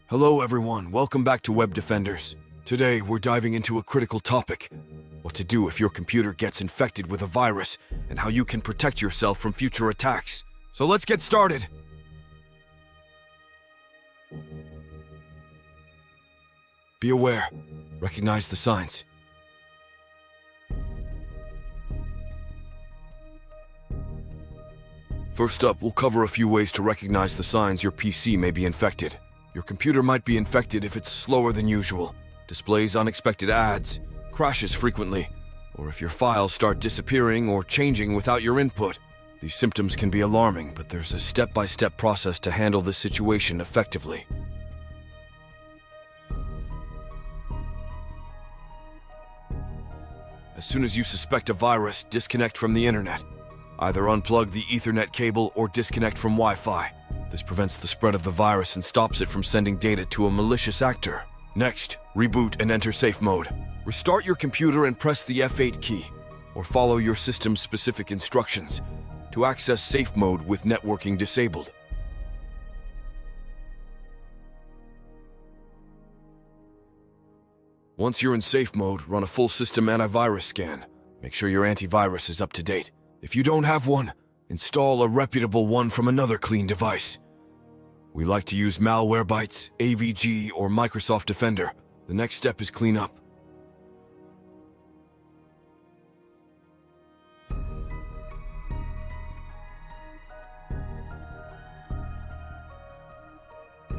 Hello everyone, welcome back to Web Defenders. Today we're diving into a critical topic: what to do if your computer gets infected with a virus and how you can protect yourself from future attacks. So let's get started. Be aware. Recognize the signs. First up, we'll cover a few ways to recognize the signs your PC may be infected. Your computer might be infected if it's slower than usual, displays unexpected ads, crashes frequently, or if your files start disappearing or changing without your input. These symptoms can be alarming, but there's a step-by-step process to handle this situation effectively. As soon as you suspect a virus, disconnect from the internet. Either unplug the Ethernet cable or disconnect from Wi-Fi. This prevents the spread of the virus and stops it from sending data to a malicious actor. Next, reboot and enter safe mode. Restart your computer and press the F8 key, or follow your system's specific instructions to access safe mode with networking disabled. Once you're in safe mode, run a full system antivirus scan. Make sure your antivirus is up to date. If you don't have one, install a reputable one from another clean device. We like to use Malwarebytes, AVG, or Microsoft Defender. The next step is clean up.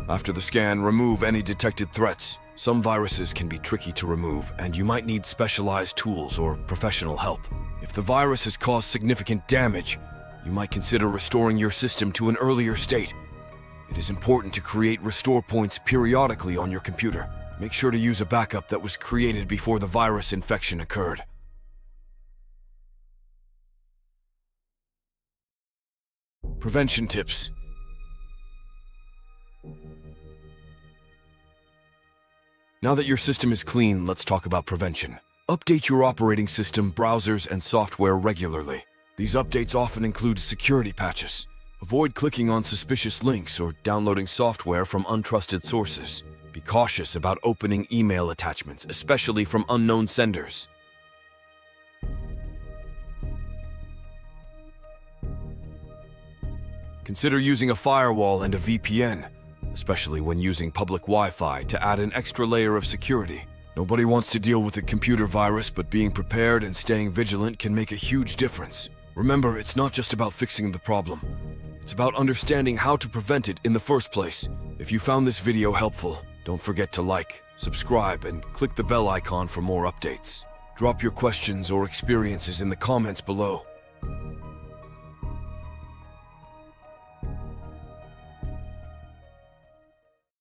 After the scan, remove any detected threats. Some viruses can be tricky to remove, and you might need specialized tools or professional help. If the virus has caused significant damage, you might consider restoring your system to an earlier state. It is important to create restore points periodically on your computer. Make sure to use a backup that was created before the virus infection occurred. Prevention tips. Now that your system is clean, let's talk about prevention. Update your operating system, browsers, and software regularly. These updates often include security patches. Avoid clicking on suspicious links or downloading software from untrusted sources. Be cautious about opening email attachments, especially from unknown senders. Consider using a firewall and a VPN, especially when using public Wi-Fi, to add an extra layer of security. Nobody wants to deal with a computer virus, but being prepared and staying vigilant can make a huge difference. Remember, it's not just about fixing the problem. It's about understanding how to prevent it in the first place. If you found this video helpful, don't forget to like, subscribe, and click the bell icon for more updates. Drop your questions or experiences in the comments below.